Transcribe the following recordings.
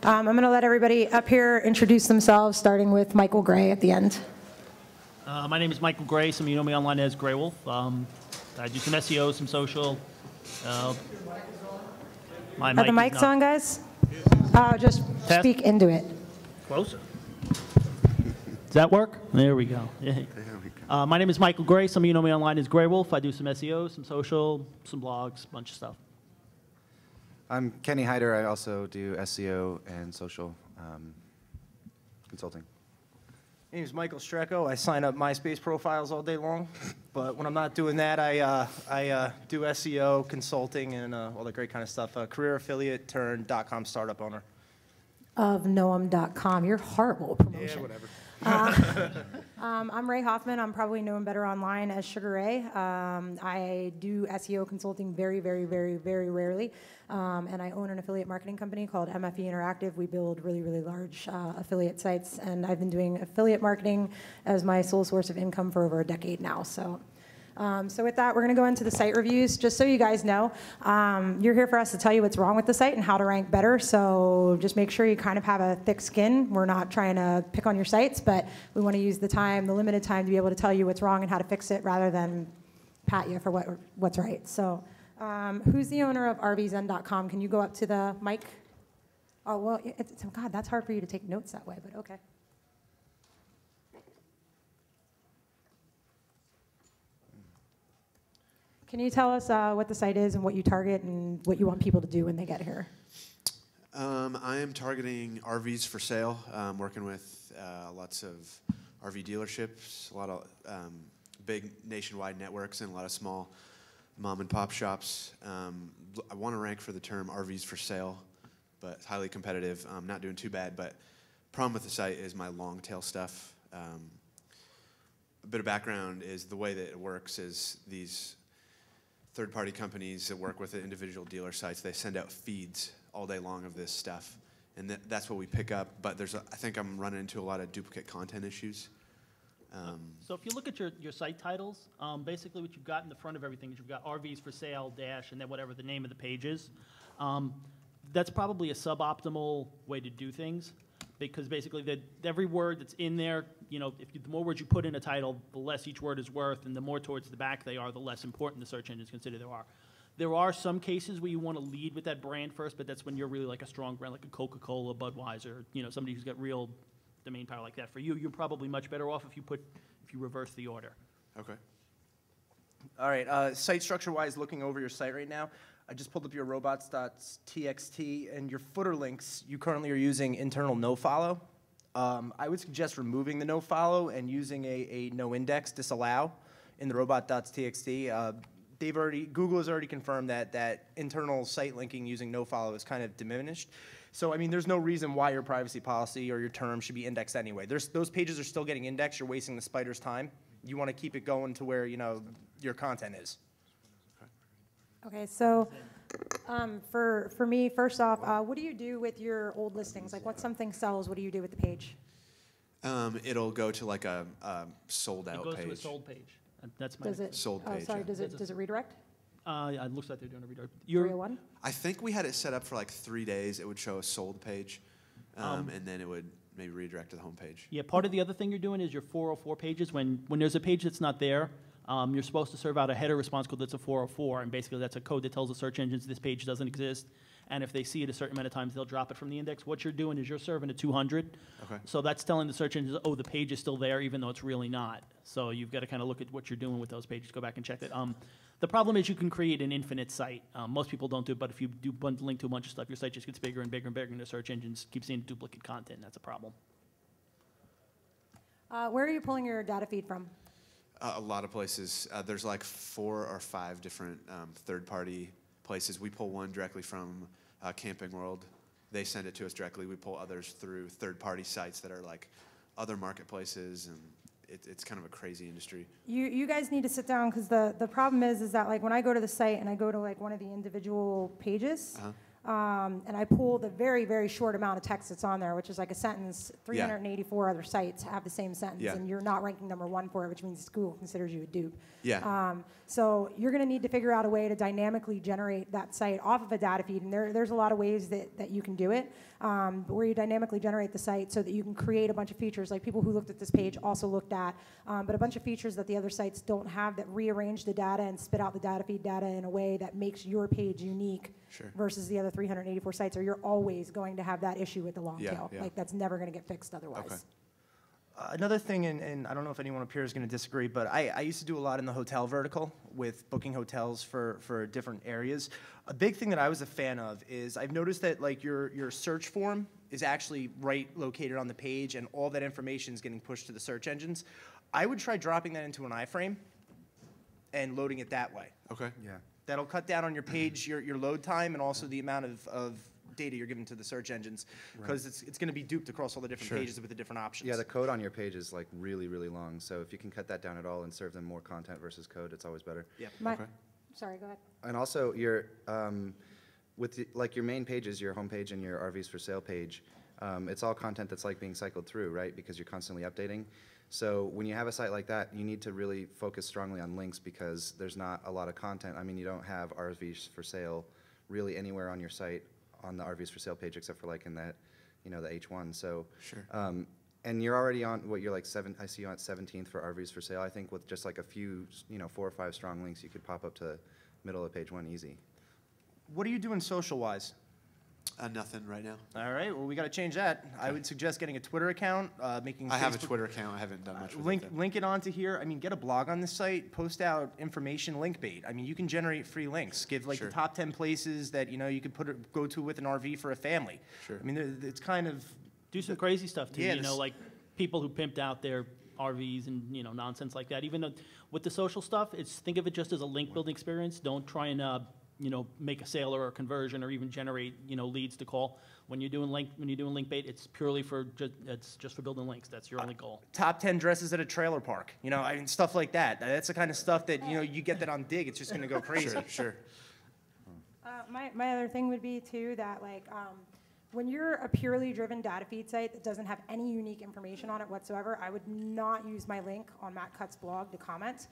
I'm going to let everybody up here introduce themselves, starting with Michael Gray at the end. My name is Michael Gray. Some of you know me online as Gray Wolf. I do some SEO, some social. Are the mics on, guys? Just Test. speak into it. Closer. Does that work? There we go. My name is Michael Gray. Some of you know me online as Gray Wolf. I do some SEO, some social, some blogs, a bunch of stuff. I'm Kenny Hyder. I also do SEO and social consulting. My name is Michael Streko. I sign up MySpace profiles all day long, but when I'm not doing that, I do SEO, consulting, and all the great kind of stuff. Career affiliate turned .com startup owner. Of KnowEm.com. You're horrible promotion. Yeah, whatever. I'm Ray Hoffman. I'm probably known better online as Sugarrae. I do SEO consulting very, very, very, very rarely. And I own an affiliate marketing company called MFE Interactive. We build really, really large affiliate sites. And I've been doing affiliate marketing as my sole source of income for over a decade now. So with that, we're going to go into the site reviews. Just so you guys know, you're here for us to tell you what's wrong with the site and how to rank better. So just make sure you kind of have a thick skin. We're not trying to pick on your sites, but we want to use the time, the limited time, to be able to tell you what's wrong and how to fix it rather than pat you for what's right. So who's the owner of RVZen.com? Can you go up to the mic? Oh, well, God, that's hard for you to take notes that way, but okay. Can you tell us what the site is and what you target and what you want people to do when they get here? I am targeting RVs for sale. I'm working with lots of RV dealerships, a lot of big nationwide networks, and a lot of small mom and pop shops. I want to rank for the term RVs for sale, but it's highly competitive. I'm not doing too bad, but problem with the site is my long tail stuff. A bit of background is the way that it works is these third-party companies that work with the individual dealer sites, they send out feeds all day long of this stuff, and that's what we pick up. But I think I'm running into a lot of duplicate content issues. So if you look at your site titles, basically what you've got in the front of everything is you've got RVs for sale dash and then whatever the name of the page is. That's probably a suboptimal way to do things, because basically every word that's in there, you know, the more words you put in a title, the less each word is worth, and the more towards the back they are, the less important the search engines consider there are. There are some cases where you want to lead with that brand first, but that's when you're really like a strong brand, like a Coca-Cola, Budweiser, you know, somebody who's got real domain power like that. For you, you're probably much better off if you reverse the order. Okay. All right, site structure-wise, looking over your site right now, I just pulled up your robots.txt, and your footer links, you currently are using internal nofollow. I would suggest removing the nofollow and using a no-index disallow in the robot.txt. Google has already confirmed that internal site linking using nofollow is kind of diminished. So, I mean, there's no reason why your privacy policy or your term should be indexed anyway. Those pages are still getting indexed. You're wasting the spider's time. You want to keep it going to where, you know, your content is. Okay, so for me, first off, what do you do with your old listings? Like, once something sells, what do you do with the page? It'll go to like a sold out page. It goes to a sold page. That's my sold page. Sorry, does it redirect? It looks like they're doing a redirect. 301? I think we had it set up for like 3 days. It would show a sold page, and then it would maybe redirect to the home page. Yeah, part of the other thing you're doing is your 404 pages. When there's a page that's not there, you're supposed to serve out a header response code that's a 404, and basically that's a code that tells the search engines this page doesn't exist. And if they see it a certain amount of times, they'll drop it from the index. What you're doing is you're serving a 200. Okay. So that's telling the search engines, oh, the page is still there, even though it's really not. So you've got to kind of look at what you're doing with those pages. Go back and check it. The problem is you can create an infinite site. Most people don't do it, but if you do link to a bunch of stuff, your site just gets bigger and bigger and bigger, and the search engines keep seeing duplicate content. That's a problem. Where are you pulling your data feed from? A lot of places. There's like 4 or 5 different third-party places. We pull one directly from Camping World. They send it to us directly. We pull others through third-party sites that are like other marketplaces, and it's kind of a crazy industry. You guys need to sit down, because the problem is that like when I go to the site and I go to like one of the individual pages, and I pull the very, very short amount of text that's on there, which is like a sentence. 384 other sites have the same sentence, and you're not ranking #1 for it, which means Google considers you a dupe. So you're going to need to figure out a way to dynamically generate that site off of a data feed, and there's a lot of ways that you can do it, but where you dynamically generate the site so that you can create a bunch of features, like people who looked at this page also looked at, but a bunch of features that the other sites don't have that rearrange the data and spit out the data feed data in a way that makes your page unique versus the other 384 sites, or you're always going to have that issue with the long tail. Like, that's never going to get fixed otherwise. Another thing, and I don't know if anyone up here is going to disagree, but I used to do a lot in the hotel vertical with booking hotels for different areas. A big thing that I was a fan of is I've noticed that like your search form is actually right located on the page, and all that information is getting pushed to the search engines. I would try dropping that into an iframe and loading it that way. Okay. Yeah. That'll cut down on your page, your load time, and also the amount of data you're giving to the search engines, because it's going to be duped across all the different pages with the different options. Yeah, the code on your page is like really, really long. So if you can cut that down at all and serve them more content versus code, it's always better. Yeah. Sorry, go ahead. And also your with like your main pages, your homepage and your RVs for sale page, it's all content that's like being cycled through, right? Because you're constantly updating. So when you have a site like that, you need to really focus strongly on links, because there's not a lot of content. I mean, you don't have RVs for sale really anywhere on your site on the RVs for sale page, except for like in that, the H1. So, and you're already on what you're like I see you on 17th for RVs for sale. I think with just like a few, 4 or 5 strong links, you could pop up to middle of page 1 easy. What are you doing social-wise? Nothing right now. All right, well, we got to change that. I would suggest getting a Twitter account, making. I have a Twitter account. I haven't done much with it. Link it onto here. I mean, get a blog on this site. Post out information, link bait. I mean, you can generate free links. Give like the top 10 places that you could go to with an RV for a family. I mean, it's kind of Do some crazy stuff too. Yeah, Like people who pimped out their RVs and nonsense like that. Even though with the social stuff, think of it just as a link building experience. Don't try and make a sale or a conversion or even generate leads to call. When you're doing link bait, it's purely for just for building links. That's your only goal. top 10 dresses at a trailer park. I mean, stuff like that. That's the kind of stuff that you get that on Dig. It's just going to go crazy. My other thing would be too that when you're a purely driven data feed site that doesn't have any unique information on it whatsoever, I would not use my link on Matt Cutt's blog to comment,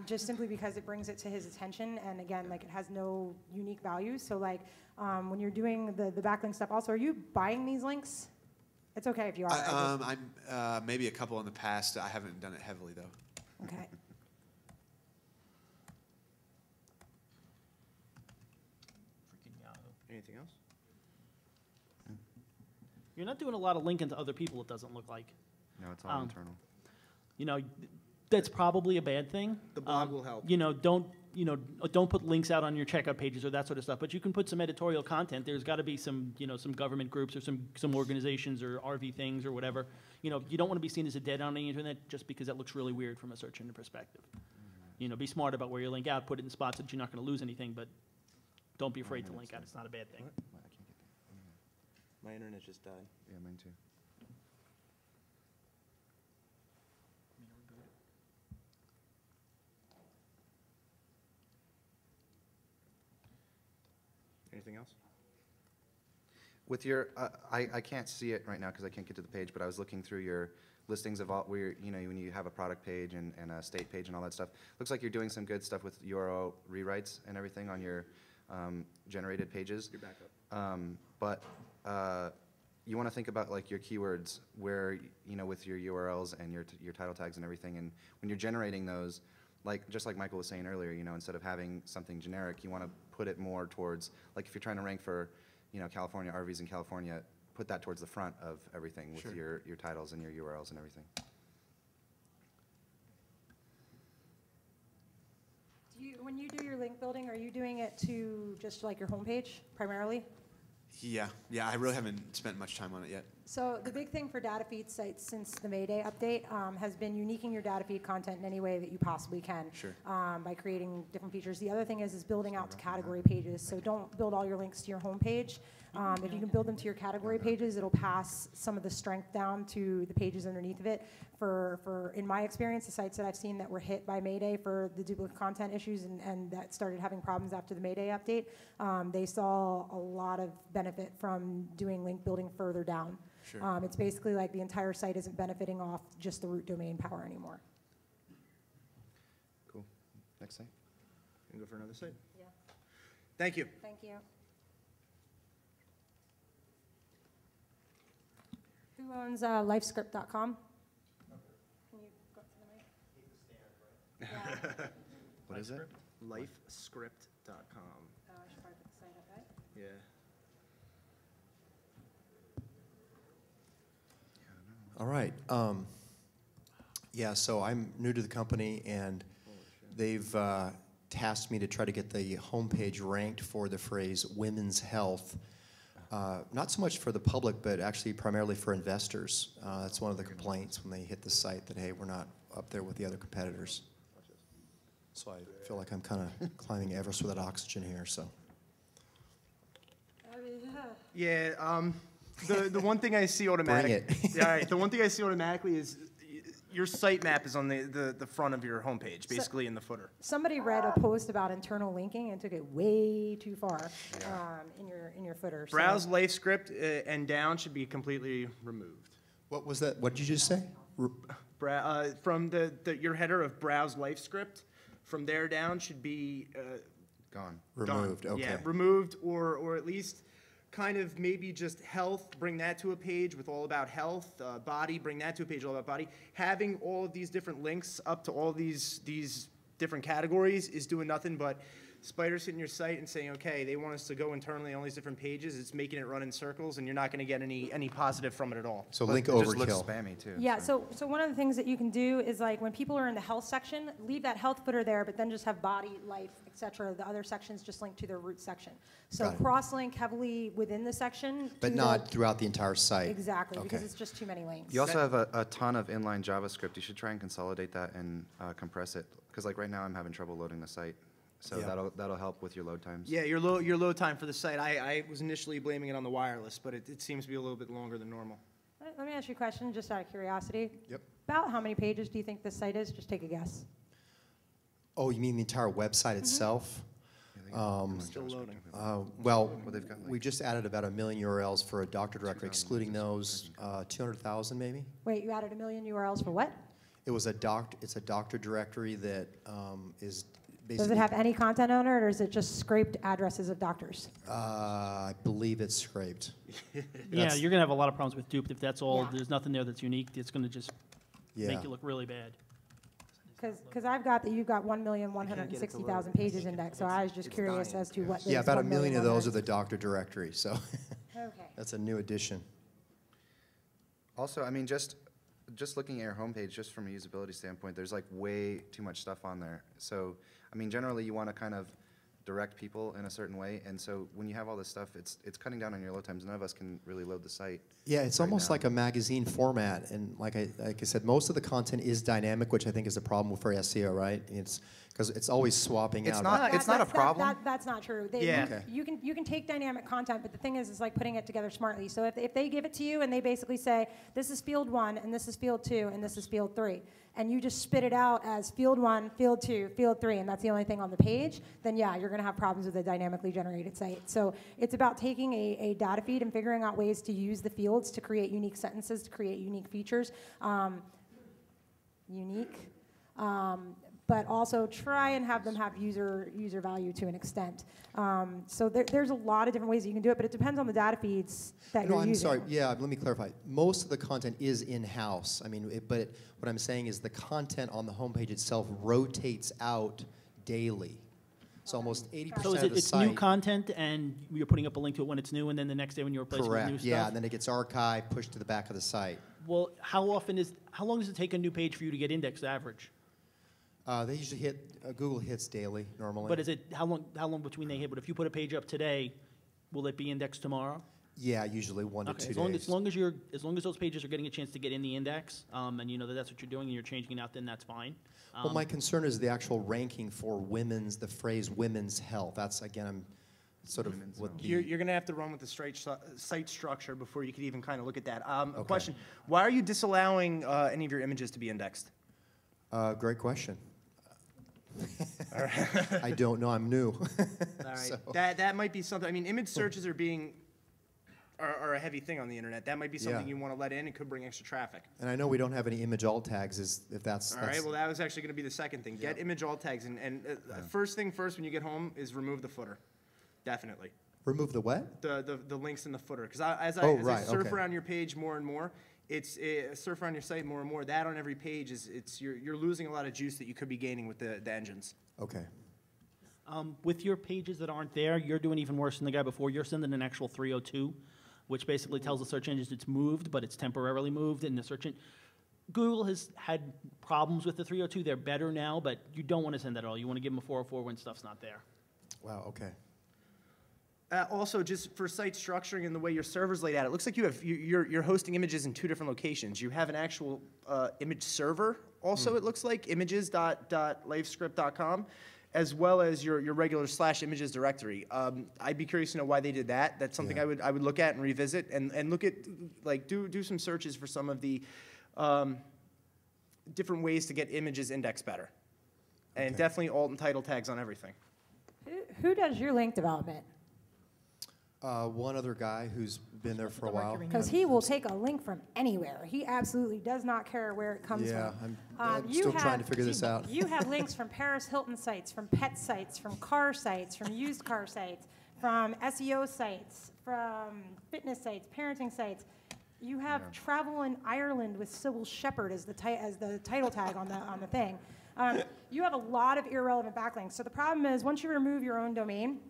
just simply because it brings it to his attention, and again, it has no unique value. So when you're doing the backlink stuff, also, are you buying these links? It's okay if you are. I'm maybe a couple in the past. I haven't done it heavily though. Okay. Anything else? You're not doing a lot of linking to other people, it doesn't look like. No, it's all internal. That's probably a bad thing. The blog will help. Don't put links out on your checkout pages or that sort of stuff, but you can put some editorial content. There's got to be some government groups or some organizations or RV things or whatever. You don't want to be seen as a dead on the internet just because that looks really weird from a search engine perspective. Be smart about where you link out, put it in spots that you're not going to lose anything, but don't be afraid to link out. It's not a bad thing. My internet just died. Yeah, mine too. Anything else? With your, I can't see it right now because I can't get to the page, but I was looking through your listings of all, where, when you have a product page and a state page and all that stuff. Looks like you're doing some good stuff with URL rewrites and everything on your generated pages. Your backup. But you want to think about your keywords where, with your URLs and your title tags and everything. And when you're generating those, just like Michael was saying earlier, instead of having something generic, you want to put it more towards, if you're trying to rank for, California RVs in California, put that towards the front of everything with your titles and your URLs and everything. When you do your link building, are you doing it to just your homepage primarily? Yeah, I really haven't spent much time on it yet. So the big thing for data feed sites since the Mayday update has been uniquing your data feed content in any way that you possibly can. Sure. By creating different features. The other thing is building out to category pages. So don't build all your links to your home page. If you can build them to your category pages, it'll pass some of the strength down to the pages underneath of it. In my experience, the sites that I've seen that were hit by Mayday for the duplicate content issues and that started having problems after the Mayday update, they saw a lot of benefit from doing link building further down. Sure. It's basically like the entire site isn't benefiting off just the root domain power anymore. Cool. Next site. You can go for another site. Yeah. Thank you. Thank you. Who owns lifescript.com? Can you go up to the mic? Yeah. What is it? Lifescript.com. I should probably put the site up, right? Yeah. All right. Yeah, so I'm new to the company, and they've tasked me to try to get the homepage ranked for the phrase women's health. Not so much for the public, but actually primarily for investors. That's one of the complaints when they hit the site that, hey, we're not up there with the other competitors. So I feel like I'm kind of climbing Everest without oxygen here, so. Yeah, the one thing I see automatically. Bring it. Yeah, all right. The one thing I see automatically is your sitemap is on the front of your homepage, basically in the footer. Somebody read a post about internal linking and took it way too far in your footer. So- Browse LifeScript and down should be completely removed. What was that? What did you just say? From your header of Browse LifeScript, from there down should be Gone. Removed, done. okay. Yeah, removed, or at least kind of maybe just health, bring that to a page with all about health, body, bring that to a page all about body. Having all of these different links up to all these different categories is doing nothing but spiders hitting your site and saying, okay, they want us to go internally on all these different pages. It's making it run in circles, and you're not going to get any positive from it at all. So But link it just looks overkill. spammy too. Yeah, so one of the things that you can do is like when people are in the health section, leave that health footer there, but then just have body, life, etc. The other sections just link to their root section. So Got it. cross-link heavily within the section. But to not the, throughout the entire site. exactly, because Okay. it's just too many links. You also have a ton of inline JavaScript. You should try and consolidate that and compress it. Because like right now I'm having trouble loading the site. So Yeah. that'll help with your load times. Yeah, your load time for the site, I was initially blaming it on the wireless, but it seems to be a little bit longer than normal. Let me ask you a question, just out of curiosity. Yep. About how many pages do you think this site is? Just take a guess. Oh, you mean the entire website itself? Still loading. Well, they've got, like, we just added about 1 million URLs for a doctor directory, excluding those 200,000 maybe. Wait, you added 1 million URLs for what? It's a doctor directory that is basically. Does it have any content on it, or is it just scraped addresses of doctors? I believe it's scraped. Yeah, That's- you're going to have a lot of problems with duped if that's all. Yeah. There's nothing there that's unique. It's going to just Yeah. make you look really bad. Because I've got that you've got 1,160,000 pages indexed, so I was just curious as to what. Yeah, those about 1 million of those are 1,160,000 the doctor directory, so Okay. that's a new addition. Also, I mean, just looking at your homepage, just from a usability standpoint, there's like way too much stuff on there. So, I mean, generally you want to kind of direct people in a certain way, and so when you have all this stuff, it's cutting down on your load times. None of us can really load the site. Yeah, it's right almost now. like a magazine format, and like I said, most of the content is dynamic, which I think is a problem for SEO, right? It's because it's always swapping It's out. not- it's not a problem. That's not true. Yeah. Okay. You can take dynamic content, but the thing is like putting it together smartly. So if they give it to you and they basically say, this is field 1, and this is field 2, and this is field 3, and you just spit it out as field 1, field 2, field 3, and that's the only thing on the page, then yeah, you're going to have problems with a dynamically generated site. So it's about taking a data feed and figuring out ways to use the fields to create unique sentences, to create unique features. But also try and have them have user value to an extent. So there's a lot of different ways you can do it, but it depends on the data feeds that No, you're I'm using. sorry. Yeah, let me clarify. Most of the content is in-house. I mean, but what I'm saying is the content on the homepage itself rotates out daily. So almost 80% So is of it the it's site. new content and you're putting up a link to it when it's new, and then the next day when you replace it with new Correct. stuff? Yeah, and then it gets archived, pushed to the back of the site. Well, how long does it take a new page for you to get indexed average? They usually hit Google hits daily normally. But is it how long between they hit? But if you put a page up today, will it be indexed tomorrow? Yeah, usually 1 to 2 Okay, days. as long as those pages are getting a chance to get in the index, and you know that that's what you're doing and you're changing it out, then that's fine. Well, my concern is the actual ranking for the phrase women's health. That's, again, I'm sort of what the... You're going to have to run with the site structure before you could even kind of look at that. A question, why are you disallowing any of your images to be indexed? Great question. I don't know. I'm new. All right. So- That might be something. I mean, image searches are a heavy thing on the internet. That might be something Yeah. you want to let in. It could bring extra traffic. And I know we don't have any image alt tags, if that's... All right. Well, that was actually going to be the second thing. Get image alt tags, and first thing first when you get home is remove the footer. Definitely. Remove the what? The links in the footer, because as I surf around your page more and more, surf around your site more and more. That on every page you're losing a lot of juice that you could be gaining with the engines. Okay. With your pages that aren't there, you're doing even worse than the guy before. You're sending an actual 302, which basically tells the search engines it's moved, but it's temporarily moved. And Google has had problems with the 302. They're better now, but you don't want to send that at all. You want to give them a 404 when stuff's not there. Wow, okay. Also, just for site structuring and the way your server's laid out, it looks like you're hosting images in 2 different locations. You have an actual image server. Also, it looks like images.lavescript.com, as well as your regular /images directory. I'd be curious to know why they did that. That's something I would look at and revisit and look at, like, do some searches for some of the different ways to get images indexed better, and definitely alt and title tags on everything. Who does your link development? One other guy who's been there for a while. Because he will take a link from anywhere. He absolutely does not care where it comes from. I'm still trying to figure this out. You have links from Paris Hilton sites, from pet sites, from car sites, from used car sites, from SEO sites, from fitness sites, parenting sites. You have travel in Ireland with Sybil Shepherd as the title tag on the thing. You have a lot of irrelevant backlinks. So the problem is, once you remove your own domain,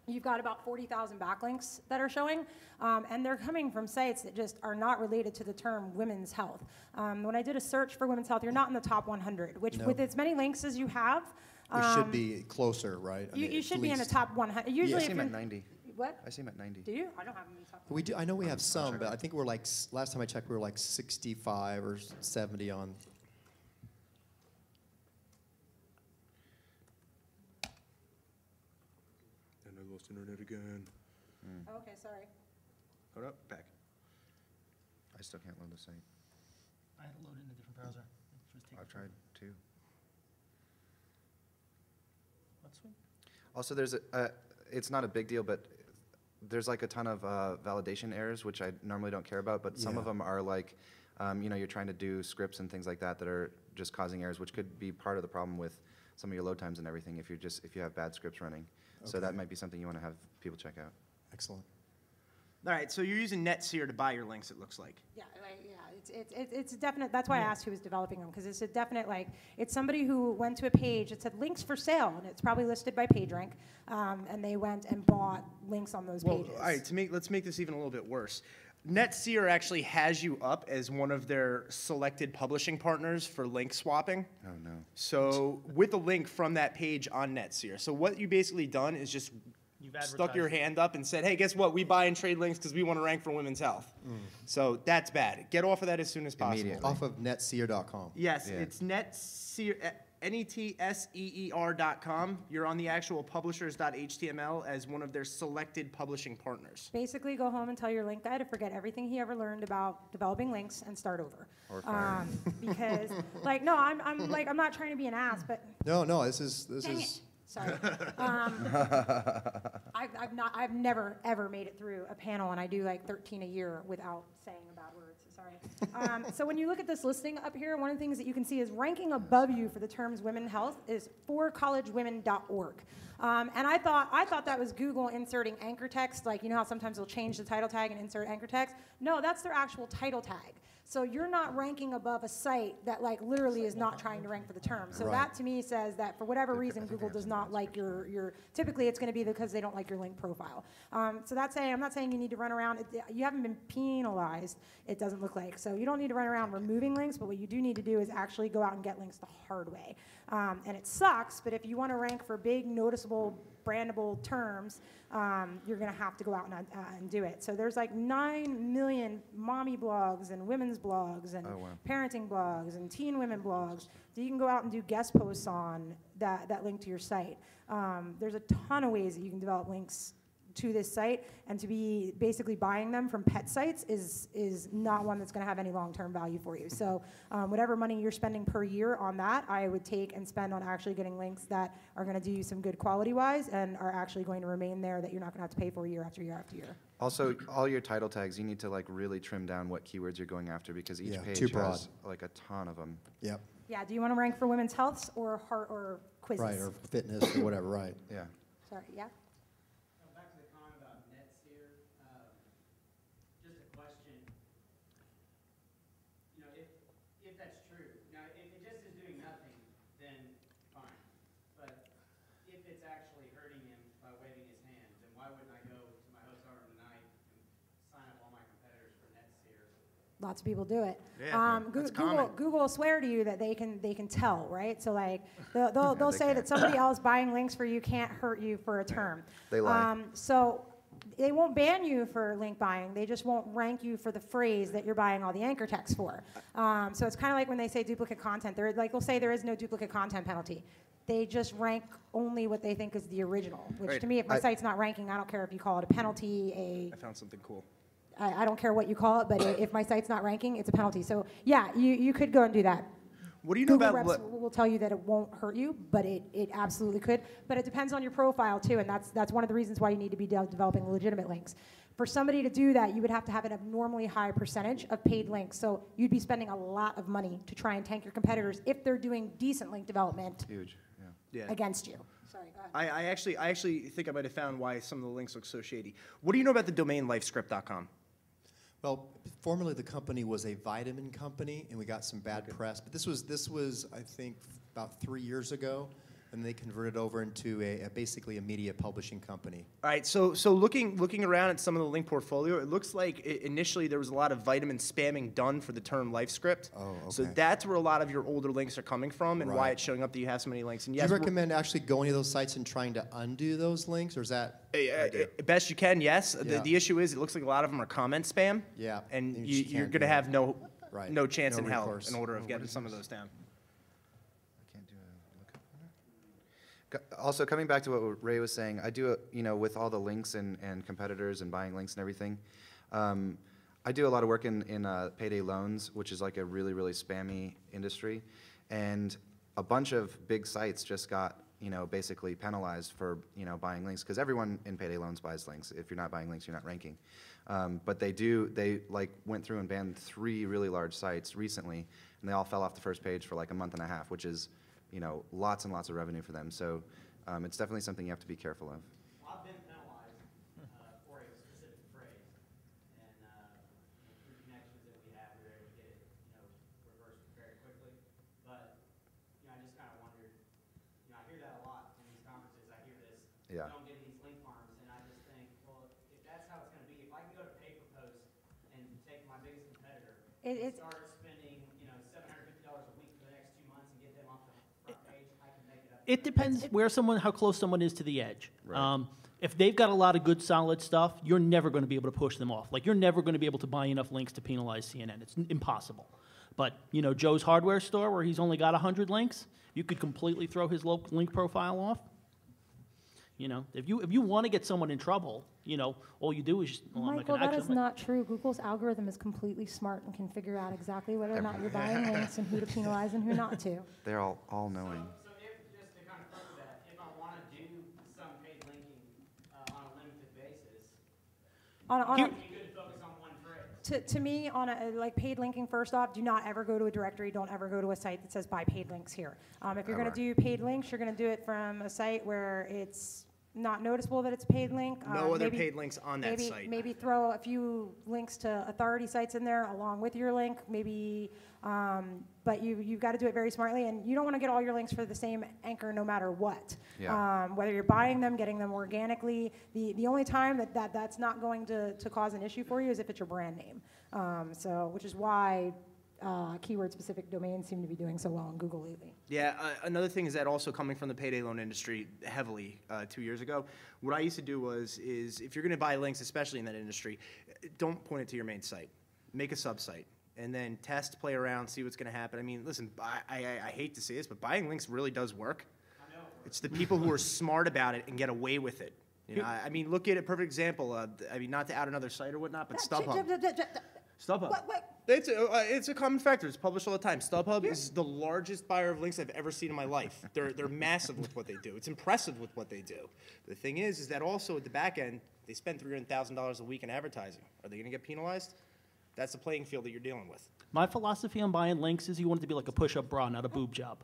you've got about 40,000 backlinks that are showing, and they're coming from sites that just are not related to the term women's health. When I did a search for women's health, you're not in the top 100, which with as many links as you have, we should be closer, right? You should be in the top 100. Usually, I see him at 90. What? I see him at 90. Do you? I don't have them in the top 100. We do. I know we have some, but I think we're like, last time I checked, we were like 65 or 70 on. And I lost internet again. Oh, okay, sorry. Hold up, back. I still can't load the site. I had to load it in a different browser. I've tried too. What's one? Also, it's not a big deal, but there's like a ton of validation errors, which I normally don't care about, but some of them are like, you're trying to do scripts and things like that are just causing errors, which could be part of the problem with some of your load times and everything if you have bad scripts running. So that might be something you want to have people check out. Excellent. All right, so you're using NetSeer to buy your links, it looks like. Yeah, it's a definite. That's why I asked who was developing them, because it's a definite, it's somebody who went to a page that said links for sale, and it's probably listed by PageRank, and they went and bought links on those pages. All right, let's make this even a little bit worse. NetSeer actually has you up as one of their selected publishing partners for link swapping. Oh, no. So with a link from that page on NetSeer. So what you basically done is just stuck your hand up and said, hey, guess what? We buy and trade links because we want to rank for women's health. So that's bad. Get off of that as soon as possible. Immediately. Off of netseer.com. Yes, it's NetSeer, NETSEER.com. You're on the actual publishers.html as one of their selected publishing partners. Basically, go home and tell your link guy to forget everything he ever learned about developing links and start over. Or fire. Because, no, I'm not trying to be an ass, but No, this is. dang it. Sorry. I've never ever made it through a panel, and I do like 13 a year without saying a bad word. So sorry. So when you look at this listing up here, one of the things that you can see is ranking above you for the terms women health is forcollegewomen.org. And I thought that was Google inserting anchor text, like you know how sometimes they'll change the title tag and insert anchor text. No, that's their actual title tag. So you're not ranking above a site that literally is not trying to rank for the term. So that to me says that for whatever reason Google does not like your typically it's going to be because they don't like your link profile. So that's saying I'm not saying you need to run around. You haven't been penalized. It doesn't look like. So you don't need to run around removing links. But what you do need to do is actually go out and get links the hard way. And it sucks. But if you want to rank for big noticeable brandable terms, you're going to have to go out and do it. So there's like 9 million mommy blogs and women's blogs and parenting blogs and teen women blogs that you can go out and do guest posts on that link to your site. There's a ton of ways that you can develop links to this site, and to be basically buying them from pet sites is not one that's going to have any long-term value for you. So whatever money you're spending per year on that, I would take and spend on actually getting links that are going to do you some good quality-wise and are actually going to remain there, that you're not going to have to pay for year after year after year. Also, all your title tags, you need to like really trim down what keywords you're going after, because each page has like a ton of them. Yep. Yeah, do you want to rank for women's health or heart or quizzes? Right, or fitness or whatever, right. Yeah. Sorry, yeah? Lots of people do it. Yeah, that's common. Google will swear to you that they can tell, right? So like they'll say that somebody else buying links for you can't hurt you for a term. They lie. So they won't ban you for link buying. They just won't rank you for the phrase that you're buying all the anchor text for. So it's kind of like when they say duplicate content. They'll say there is no duplicate content penalty. They just rank only what they think is the original. Which to me, if my site's not ranking, I don't care if you call it a penalty, I found something cool. I don't care what you call it, but if my site's not ranking, it's a penalty. So yeah, you could go and do that. What do you know Google about reps will tell you that it won't hurt you, but it absolutely could. But it depends on your profile too, and that's one of the reasons why you need to be developing legitimate links. For somebody to do that, you would have to have an abnormally high percentage of paid links. So you'd be spending a lot of money to try and tank your competitors if they're doing decent link development against you. Sorry, go ahead. I actually think I might have found why some of the links look so shady. What do you know about the domain lifescript.com? Well, formerly the company was a vitamin company, and we got some bad press. But this was I think about 3 years ago, and they converted over into basically a media publishing company. All right, so looking around at some of the link portfolio, it looks like initially there was a lot of vitamin spamming done for the term LifeScript. Oh, okay. So that's where a lot of your older links are coming from, and why it's showing up that you have so many links. And yes, do you recommend actually going to those sites and trying to undo those links, or is that best you can? Yes. Yeah. The issue is it looks like a lot of them are comment spam. Yeah. And you're going to have no chance in hell recourse. in order of getting some of those down. Also, coming back to what Ray was saying, I do, with all the links and competitors and buying links and everything, I do a lot of work in payday loans, which is like a really, really spammy industry. And a bunch of big sites just got, basically penalized for, buying links, because everyone in payday loans buys links. If you're not buying links, you're not ranking. But they went through and banned 3 really large sites recently, and they all fell off the first page for like a month and a half, which is, lots and lots of revenue for them. So it's definitely something you have to be careful of. Well, I've been penalized for a specific phrase, and through connections that we have, we were able to get it, reversed very quickly. But I just kind of wondered. I hear that a lot in these conferences. I hear this. Don't get these link farms, and I just think, well, if that's how it's going to be, if I can go to pay per post and take my biggest competitor, and start spending $750 a week for the next 2 months and get them off the front page, I can make it up. It depends how close someone is to the edge. Right. If they've got a lot of good, solid stuff, you're never going to be able to push them off. Like, you're never going to be able to buy enough links to penalize CNN. It's impossible. But, Joe's hardware store, where he's only got 100 links, you could completely throw his link profile off. If you want to get someone in trouble, all you do is just, Michael, that is not true. Google's algorithm is completely smart and can figure out exactly whether or not you're buying links and who to penalize and who not to. They're all knowing. So just to kind of cover that, if I want to do some paid linking on a limited basis, it would be good to focus on one phrase. To me, on a paid linking, first off, do not ever go to a directory. Don't ever go to a site that says buy paid links here. If you're going to do paid links, you're going to do it from a site where it's not noticeable that it's a paid link. No other paid links on that site. Maybe throw a few links to authority sites in there along with your link. Maybe, but you've got to do it very smartly, and you don't want to get all your links for the same anchor no matter what. Yeah. Whether you're buying them, getting them organically. The only time that's not going to cause an issue for you is if it's your brand name. Which is why keyword-specific domains seem to be doing so well on Google lately. Yeah, another thing is that also coming from the payday loan industry heavily 2 years ago, what I used to do is if you're going to buy links, especially in that industry, don't point it to your main site. Make a sub-site. And then test, play around, see what's going to happen. I mean, listen, I hate to say this, but buying links really does work. I know. It's the people who are smart about it and get away with it. You know, I mean, look at a perfect example. I mean, not to add another site or whatnot, but StubHub. StubHub. What? It's a common factor. It's published all the time. StubHub is the largest buyer of links I've ever seen in my life. They're massive with what they do. It's impressive with what they do. The thing is that also at the back end, they spend $300,000 a week in advertising. Are they going to get penalized? That's the playing field that you're dealing with. My philosophy on buying links is you want it to be like a push-up bra, not a boob job.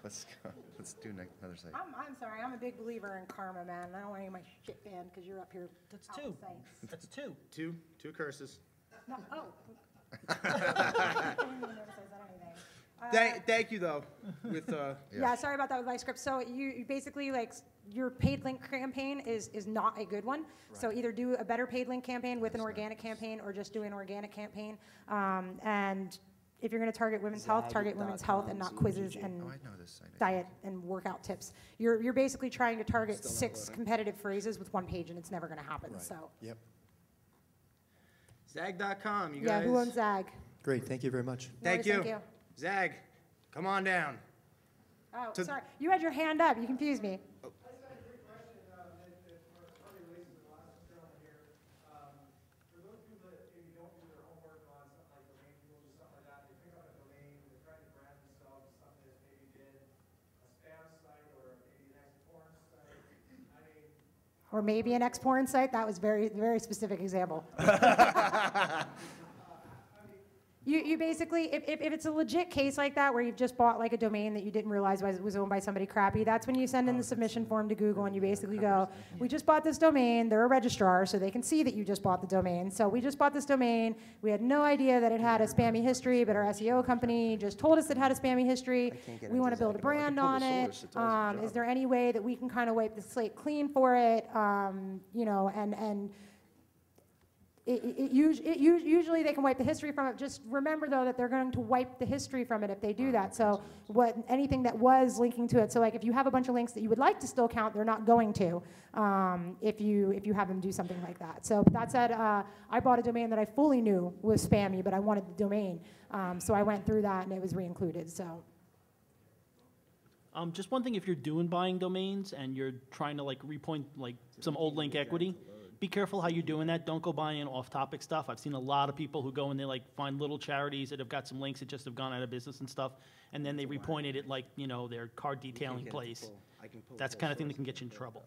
Let's go. Let's do another site. I'm sorry. I'm a big believer in karma, man. I don't want any of my shit banned because you're up here. That's out two. sites. That's two. Two curses. No. Oh. I didn't even notice I said anything. Thank you, though. With Yeah, sorry about that with my script. So you basically, like, your paid link campaign is not a good one. Right. So either do a better paid link campaign with an organic campaign or just do an organic campaign. And if you're going to target women's health, target women's health and not quizzes and diet and workout tips. You're basically trying to target 6 competitive phrases with one page, and it's never going to happen. Right. So. Yep. Zag.com, you guys. Yeah, who owns Zag? Great, thank you very much. Thank you. Zag, come on down. Oh, sorry. You had your hand up. You confused me. I just had a quick question that probably relates to the last gentleman here. For those people that maybe don't do their homework on something like domain tools or something like that, they pick up a domain, they're trying to brand themselves as something that's maybe been a spam site or maybe an ex-porn site. I mean, Or maybe an ex-porn site. That was very specific example. You basically, if it's a legit case like that where you've just bought like a domain that you didn't realize was owned by somebody crappy, that's when you send in the submission form to Google and you basically go, we just bought this domain, they're a registrar, so they can see that you just bought the domain. So we just bought this domain, we had no idea that it had a spammy history, but our SEO company just told us it had a spammy history. We want to build a brand on it. Is there any way that we can kind of wipe the slate clean for it? You know, and usually they can wipe the history from it. Just remember, though, that they're going to wipe the history from it if they do that. So anything that was linking to it. So like if you have a bunch of links that you would like to still count, they're not going to if you have them do something like that. So that said, I bought a domain that I fully knew was spammy, but I wanted the domain. So I went through that, and it was re-included. So. Just one thing, if you're doing buying domains and you're trying to like repoint like some old link equity, be careful how you're doing that. Don't go buying off-topic stuff. I've seen a lot of people who go and they like find little charities that have got some links that just have gone out of business and stuff, and then they repointed it like, you know, their car detailing place. That's the kind of thing that can get you in trouble.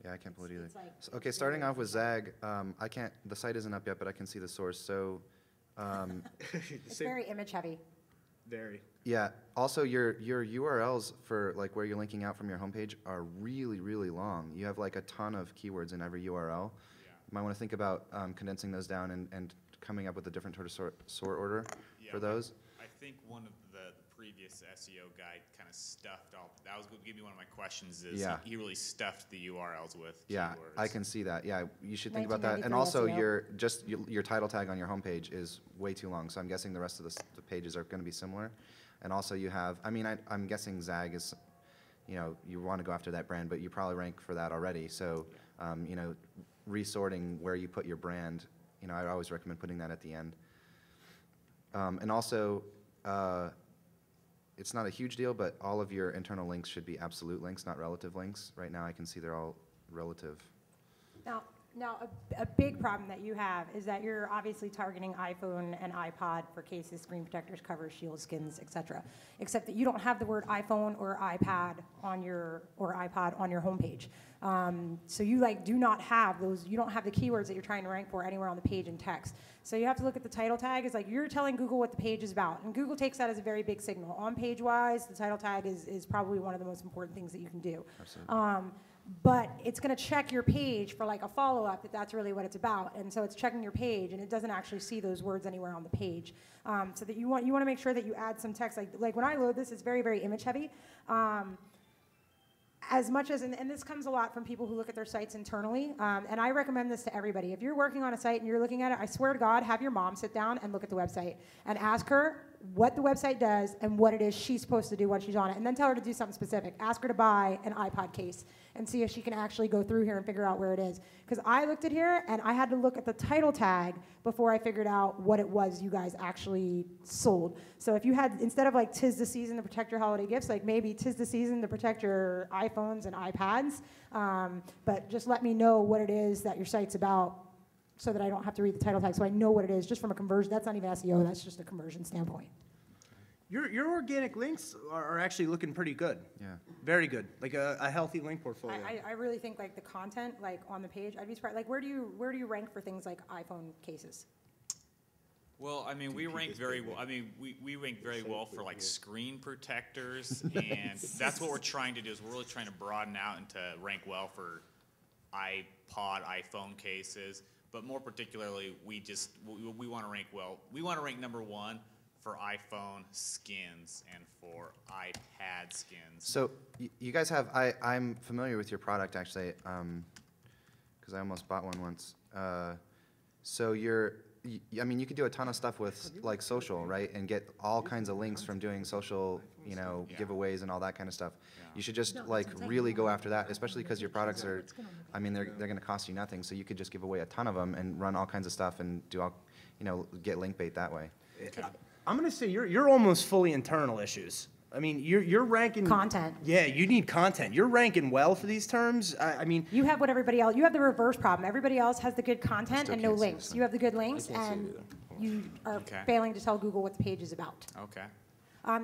Yeah, I can't pull it either. So, okay, starting off with Zag, I can't. The site isn't up yet, but I can see the source. So, It's very image heavy. Very. yeah. Also, your URLs for like where you're linking out from your homepage are really, really long. You have like a ton of keywords in every URL. Yeah. You might want to think about condensing those down and coming up with a different sort order for those. I think one of the previous SEO guide kind of stuffed all. That was going to give me one of my questions. Is he really stuffed the URLs with keywords. I can see that. Yeah, you should think about that. And also, your title tag on your homepage is way too long. So I'm guessing the rest of the pages are going to be similar. And also, you have. I mean, I'm guessing Zag is, you know, you want to go after that brand, but you probably rank for that already. So, you know, resorting where you put your brand. You know, I always recommend putting that at the end. And also. It's not a huge deal, but all of your internal links should be absolute links, not relative links. Right now, I can see they're all relative. Now, a big problem that you have is that you're obviously targeting iPhone and iPod for cases, screen protectors, covers, shields, skins, etc. Except that you don't have the word iPhone or iPad on your iPod on your homepage. So you like do not have those. You don't have the keywords that you're trying to rank for anywhere on the page in text. So you have to look at the title tag. It's like you're telling Google what the page is about, and Google takes that as a very big signal. On page-wise, the title tag is probably one of the most important things that you can do. Absolutely. But it's going to check your page for like a follow-up that that's really what it's about, and so it's checking your page, and it doesn't actually see those words anywhere on the page. So that you want to make sure that you add some text. Like when I load this, it's very, very image heavy. as much as, and this comes a lot from people who look at their sites internally, and I recommend this to everybody. If you're working on a site and you're looking at it, I swear to God, have your mom sit down and look at the website and ask her what the website does and what it is she's supposed to do when she's on it, and then tell her to do something specific. Ask her to buy an iPod case and see if she can actually go through here and figure out where it is. Because I looked at here and I had to look at the title tag before I figured out what it was you guys actually sold. So if you had, instead of like 'tis the season to protect your holiday gifts, like maybe 'tis the season to protect your iPhones and iPads, but just let me know what it is that your site's about so that I don't have to read the title tag, so I know what it is, just from a conversion. That's not even SEO, that's just a conversion standpoint. Your organic links are actually looking pretty good. Yeah. Very good. Like a healthy link portfolio. I really think like the content like on the page, I'd be surprised. Like where do you rank for things like iPhone cases? Well, I mean, we rank very well. I mean, we rank very well for like screen protectors, and that's what we're trying to do. Is we're really trying to broaden out and to rank well for iPod, iPhone cases. But more particularly, we want to rank well. We want to rank #1 for iPhone skins and for iPad skins. So you guys have, I'm familiar with your product actually, because I almost bought one once. So I mean, you could do a ton of stuff with like social, right? And get all kinds of links from doing social, you know, giveaways and all that kind of stuff. You should just like really go after that, especially because your products are, I mean, they're going to cost you nothing. So you could just give away a ton of them and run all kinds of stuff and do all, you know, get link bait that way. Okay. I'm going to say you're almost fully internal issues. I mean, you're ranking content. Yeah, you need content. You're ranking well for these terms. I mean, you have what everybody else. You have the reverse problem. Everybody else has the good content and no links. You have the good links, and you are failing to tell Google what the page is about. Okay.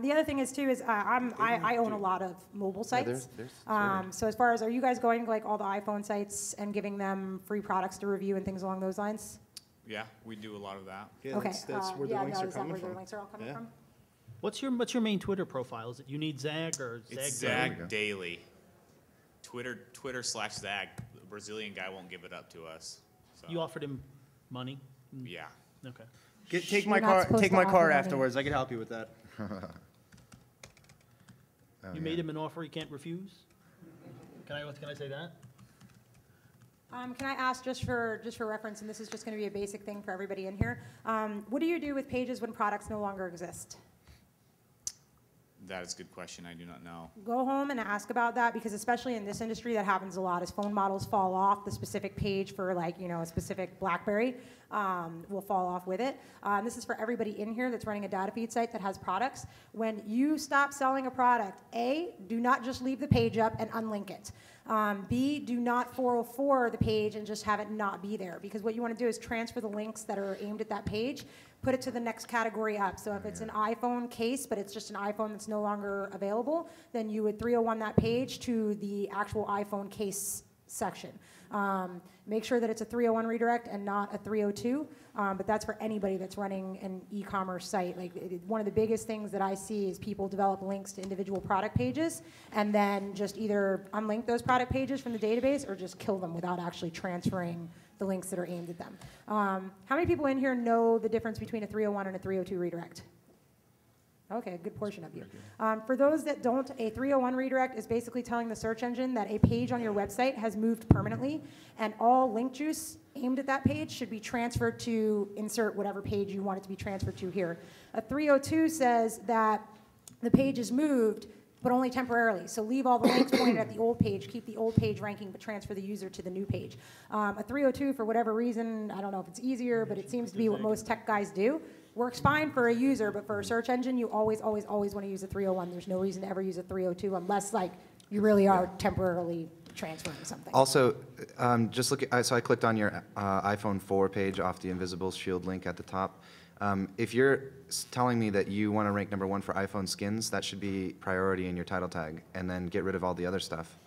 The other thing is too is I own a lot of mobile sites. So as far as, are you guys going to like all the iPhone sites and giving them free products to review and things along those lines? Yeah, we do a lot of that. Yeah, okay. That's where the links are coming from. Is that where the links are all coming from? What's your main Twitter profile? Is it you need Zag or Zag? It's Zag Daily. Twitter/Zag. The Brazilian guy won't give it up to us. So. You offered him money? Yeah. Okay. Take my car afterwards. I can help you with that. You made him an offer he can't refuse? Can I say that? Can I ask just for reference, and this is just going to be a basic thing for everybody in here, what do you do with pages when products no longer exist? That is a good question. I do not know. Go home and ask about that, because especially in this industry, that happens a lot. As phone models fall off, the specific page for like, you know, a specific BlackBerry will fall off with it. This is for everybody in here that's running a data feed site that has products. When you stop selling a product, A, do not just leave the page up and unlink it. B, do not 404 the page and just have it not be there, because what you want to do is transfer the links that are aimed at that page, put it to the next category up. So if it's an iPhone case, but it's just an iPhone that's no longer available, then you would 301 that page to the actual iPhone case section. Make sure that it's a 301 redirect and not a 302, but that's for anybody that's running an e-commerce site. Like one of the biggest things that I see is people develop links to individual product pages and then just either unlink those product pages from the database or just kill them without actually transferring the links that are aimed at them. How many people in here know the difference between a 301 and a 302 redirect? Okay, a good portion of you. For those that don't, a 301 redirect is basically telling the search engine that a page on your website has moved permanently, and all link juice aimed at that page should be transferred to insert whatever page you want it to be transferred to here. A 302 says that the page is moved, but only temporarily. So leave all the links pointed at the old page, keep the old page ranking, but transfer the user to the new page. A 302, for whatever reason, I don't know if it's easier, but it seems to be what most tech guys do. Works fine for a user, but for a search engine, you always, always, always want to use a 301. There's no reason to ever use a 302 unless, like, you really are temporarily transferring something. Also, just look at, so I clicked on your iPhone 4 page off the Invisible Shield link at the top. If you're telling me that you want to rank #1 for iPhone skins, that should be priority in your title tag, and then get rid of all the other stuff.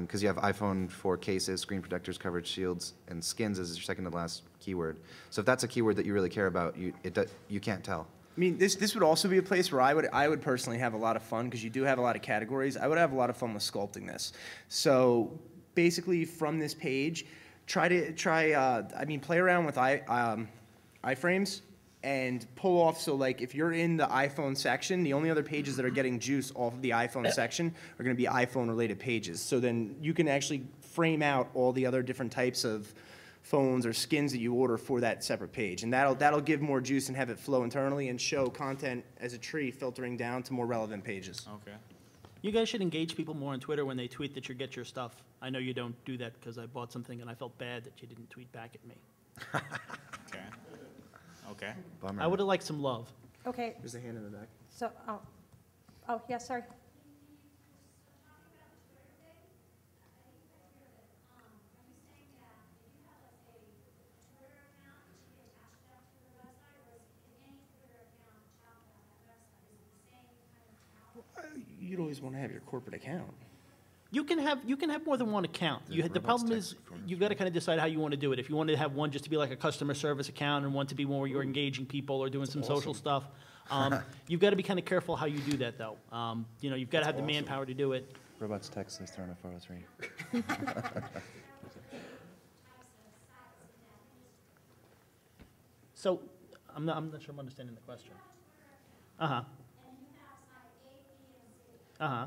Because you have iPhone 4 cases, screen protectors, coverage, shields, and skins is your second to last keyword. So if that's a keyword that you really care about, you can't tell. I mean, this would also be a place where I would personally have a lot of fun, because you do have a lot of categories. I would have a lot of fun with sculpting this. So basically, from this page, play around with iframes and pull off, so like if you're in the iPhone section, the only other pages that are getting juice off of the iPhone section are going to be iPhone related pages. So then you can actually frame out all the other different types of phones or skins that you order for that separate page, and that'll give more juice and have it flow internally and show content as a tree filtering down to more relevant pages. Okay. You guys should engage people more on Twitter when they tweet that you get your stuff. I know you don't do that because I bought something and I felt bad that you didn't tweet back at me. Okay. Okay. Bummer. I would have liked some love. Okay, There's a hand in the back. so, oh, yes, sorry. You'd always want to have your corporate account. You can have more than one account. The problem is you've got to kind of decide how you want to do it. If you wanted to have one just to be like a customer service account and one to be more where you're engaging people or doing some social stuff, you've got to be kind of careful how you do that though. You know, you've got to have the manpower to do it. Robots text is throwing a 403. So I'm not sure I'm understanding the question. Uh-huh. Uh-huh.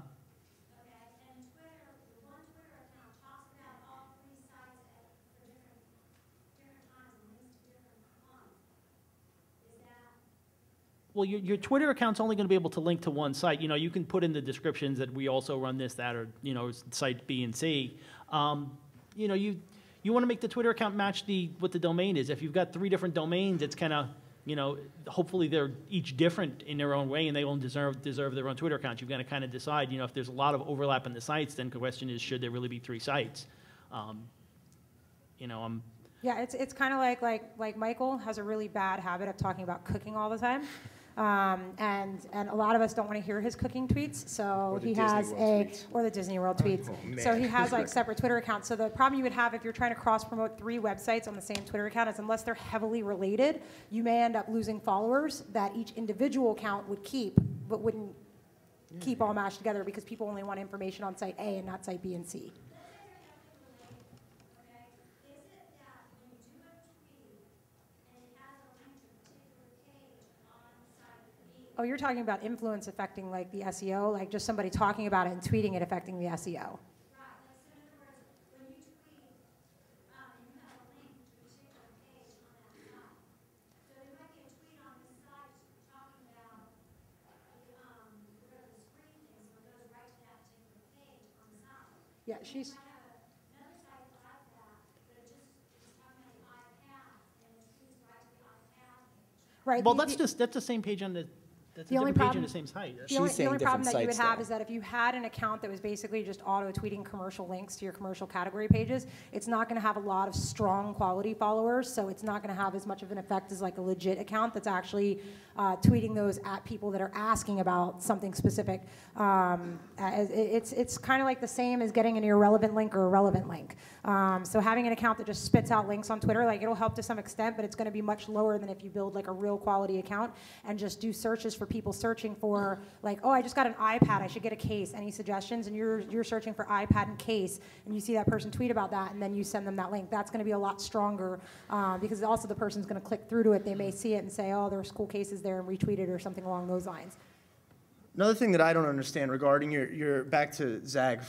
Well, your Twitter account's only going to be able to link to one site. You know, you can put in the descriptions that we also run this, that, or, you know, site B and C. You know, you want to make the Twitter account match what the domain is. If you've got 3 different domains, it's kind of, you know, hopefully they're each different in their own way and they all deserve their own Twitter account. You've got to kind of decide, you know, if there's a lot of overlap in the sites, then the question is, should there really be 3 sites? You know, Yeah, it's kind of like Michael has a really bad habit of talking about cooking all the time. And a lot of us don't want to hear his cooking tweets, so he has or the Disney World tweets. So he has like separate Twitter accounts. So the problem you would have if you're trying to cross-promote 3 websites on the same Twitter account is unless they're heavily related, you may end up losing followers that each individual account would keep, but wouldn't keep all mashed together because people only want information on site A and not site B and C. Oh, you're talking about influence affecting like the SEO, like just somebody talking about it and tweeting it affecting the SEO. Yeah, she's. Right. well, that's the same page on the. That's a only different page on problem- the same site. The only problem that you would have though. is that if you had an account that was basically just auto-tweeting commercial links to your commercial category pages, it's not going to have a lot of strong quality followers, so it's not going to have as much of an effect as like a legit account that's actually tweeting those at people that are asking about something specific. It's kind of like the same as getting an irrelevant link or a relevant link. So having an account that just spits out links on Twitter, like it'll help to some extent, but it's going to be much lower than if you build like a real quality account and just do searches for people searching for like, oh, I just got an iPad, I should get a case. Any suggestions? And you're searching for iPad and case, and you see that person tweet about that, and then you send them that link. That's going to be a lot stronger because also the person's going to click through to it. They may see it and say, oh, there's cool cases there, and retweet it or something along those lines. Another thing that I don't understand regarding your back to Zag,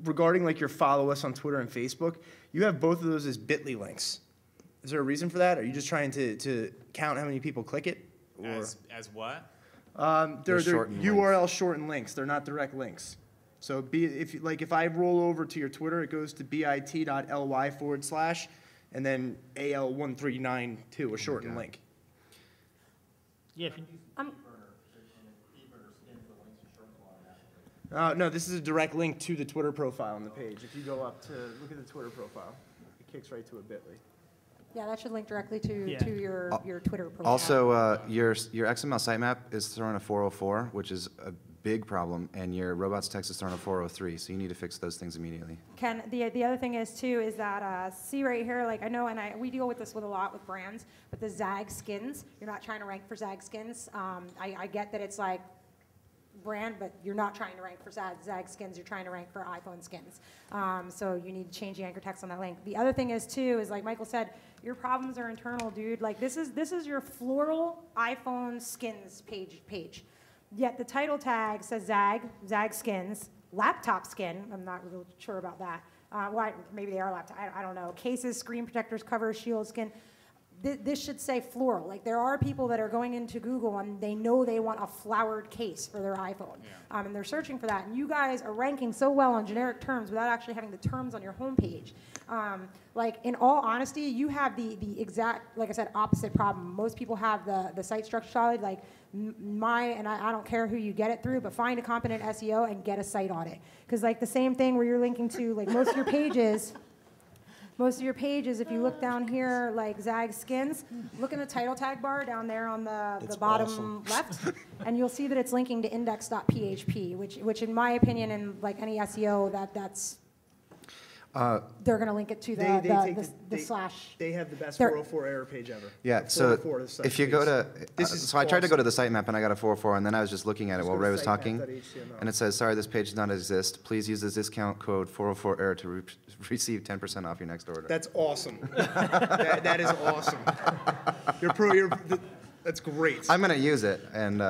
regarding like your follow us on Twitter and Facebook, you have both of those as bit.ly links. Is there a reason for that? Are you just trying to count how many people click it? Or? As what? They're shortened URL shortened links. They're not direct links. So if I roll over to your Twitter, it goes to bit.ly/ and then AL1392, a shortened link. Yeah. No, this is a direct link to the Twitter profile on the page. If you go up to look at the Twitter profile, it kicks right to a bit.ly. Yeah, that should link directly to Yeah. your Twitter profile. Also, your XML sitemap is throwing a 404, which is a big problem, and your robots text is throwing a 403, so you need to fix those things immediately. Ken, the other thing is too is that see right here, like I know, and we deal with this with a lot with brands, but the Zag skins, you're not trying to rank for Zag skins. I get that it's like brand, but you're not trying to rank for Zag skins, you're trying to rank for iPhone skins. So you need to change the anchor text on that link. The other thing is too, is like Michael said, your problems are internal, dude. Like this is your floral iPhone skins page. Yet the title tag says Zag skins, laptop skin, I'm not really sure about that. Maybe they are laptop, I don't know. Cases, screen protectors, covers, shield, skin. This should say floral. Like there are people that are going into Google and they know they want a flowered case for their iPhone. And they're searching for that. And you guys are ranking so well on generic terms without actually having the terms on your homepage. Like in all honesty, you have the exact, like I said, opposite problem. Most people have the site structure solid, like I don't care who you get it through, but find a competent SEO and get a site audit. Because like the same thing where you're linking to, like most of your pages, if you look down here, like Zag skins, look in the title tag bar down there on the bottom left, and you'll see that it's linking to index.php, which in my opinion, in like any SEO, that's they're going to link it to the slash. They have the best 404 error page ever. Yeah, so if you go to, so I tried to go to the sitemap and I got a 404, and then I was just looking at it while Ray was talking, and it says, sorry, this page does not exist. Please use the discount code 404 error to receive 10% off your next order. That's awesome. that is awesome. That's great. I'm gonna use it, and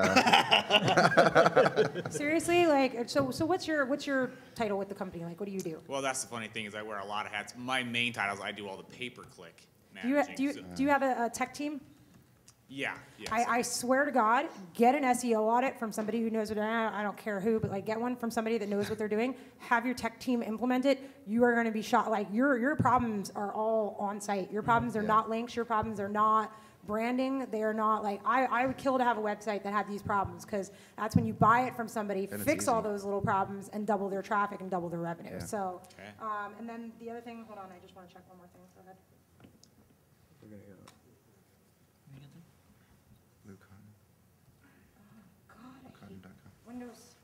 seriously, like, so what's your title with the company? Like, what do you do? Well, that's the funny thing is I wear a lot of hats. My main title is I do all the pay-per-click Do managing. you have a tech team? Yeah. Yes. I swear to God, get an SEO audit from somebody who knows what I don't care who, but like get one from somebody that knows what they're doing. Have your tech team implement it. You are going to be shot. Like your problems are all on site. Your problems are not links. Your problems are not branding. They are not like I would kill to have a website that had these problems, because that's when you buy it from somebody, fix all those little problems, and double their traffic and double their revenue. Yeah. So, and then the other thing. Hold on, I just want to check one more thing. Go ahead. Blue cotton. God, I hate Cotton.com. Windows.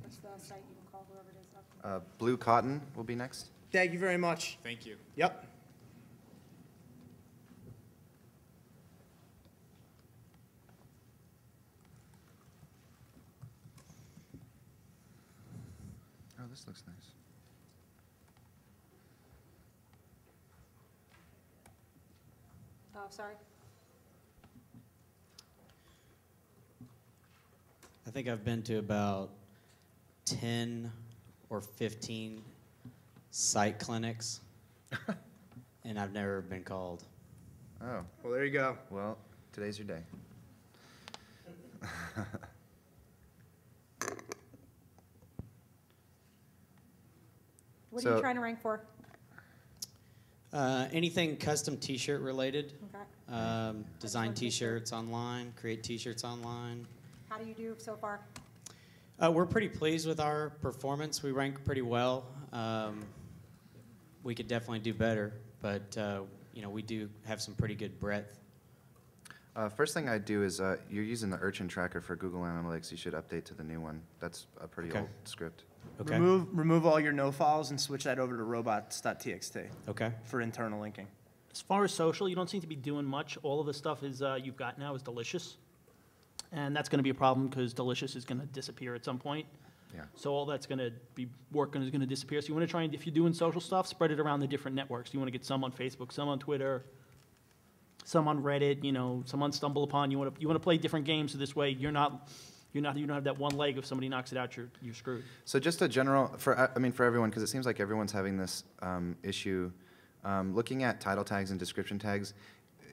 What's the site you can call whoever it is up? Blue cotton will be next. Thank you very much. Thank you. Yep. Oh, this looks nice. Oh, sorry. I think I've been to about 10 or 15 site clinics, and I've never been called. Oh, Well, there you go. well, today's your day. What are you trying to rank for? Anything custom T-shirt related, Okay. design T-shirts online, create T-shirts online. How do you do so far? We're pretty pleased with our performance. We rank pretty well. We could definitely do better, but you know, we do have some pretty good breadth. First thing I'd do is you're using the Urchin tracker for Google Analytics. You should update to the new one. That's a pretty Okay. old script. Okay. Remove all your no files and switch that over to robots.txt Okay. for internal linking. As far as social, you don't seem to be doing much. All of the stuff is you've got now is Delicious, and that's going to be a problem because Delicious is going to disappear at some point. Yeah. So all that's going to be working is going to disappear. So you want to try and, if you're doing social stuff, spread it around the different networks. You want to get some on Facebook, some on Twitter, some on Reddit. You know, some on StumbleUpon. You want to play different games, so this way you don't have that one leg. If somebody knocks it out, you're screwed. So just a general, for everyone, because it seems like everyone's having this issue, looking at title tags and description tags,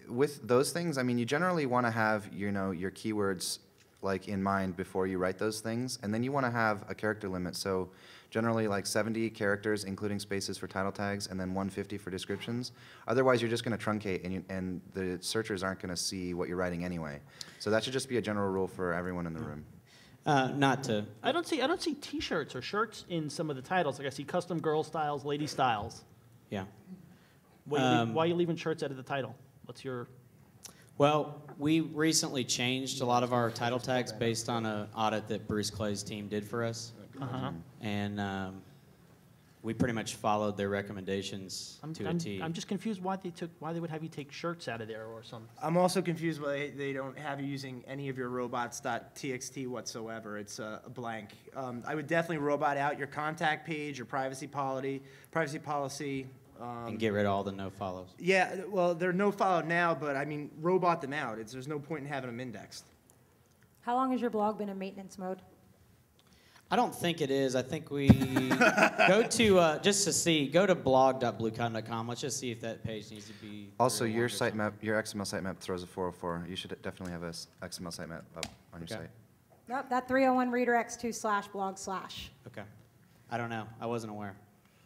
with those things, I mean, you generally want to have, you know, your keywords like in mind before you write those things, and then you want to have a character limit. So generally like 70 characters, including spaces for title tags, and then 150 for descriptions. Otherwise, you're just going to truncate, and the searchers aren't going to see what you're writing anyway. So that should just be a general rule for everyone in the room. Not to. I don't see T-shirts or shirts in some of the titles. Like I see custom girl styles, lady styles. Yeah. Why are you leaving shirts out of the title? What's your? Well, we recently changed a lot of our title tags based on an audit that Bruce Clay's team did for us. Uh-huh. And we pretty much followed their recommendations to a T. I'm just confused why they would have you take shirts out of there or something. I'm also confused why they don't have you using any of your robots.txt whatsoever. It's a blank. I would definitely robot out your contact page, your privacy policy. And get rid of all the no follows. Yeah, well, they're no follow now, but I mean, robot them out. There's no point in having them indexed. How long has your blog been in maintenance mode? I don't think it is. I think we go to, just to see, go to blog.bluecotton.com. Let's just see if that page needs to be. Also, your sitemap, your XML sitemap throws a 404. You should definitely have a XML sitemap up on your site. Nope, that 301 redirects to /blog/. Okay. I don't know. I wasn't aware.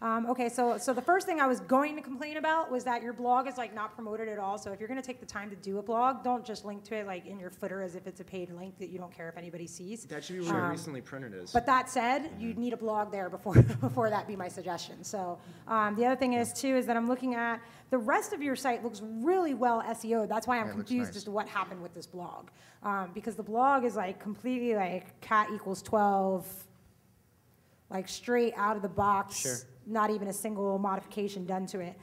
Okay, so the first thing I was going to complain about was that your blog is like not promoted at all. So if you're going to take the time to do a blog, don't just link to it like in your footer as if it's a paid link that you don't care if anybody sees. That should be where your recently printed is. But that said, you'd need a blog there before before that be my suggestion. So the other thing is too is that I'm looking at the rest of your site looks really well SEO'd. That's why I'm confused as to what happened with this blog, because the blog is like completely like cat equals 12, like straight out of the box. Sure. Not even a single modification done to it.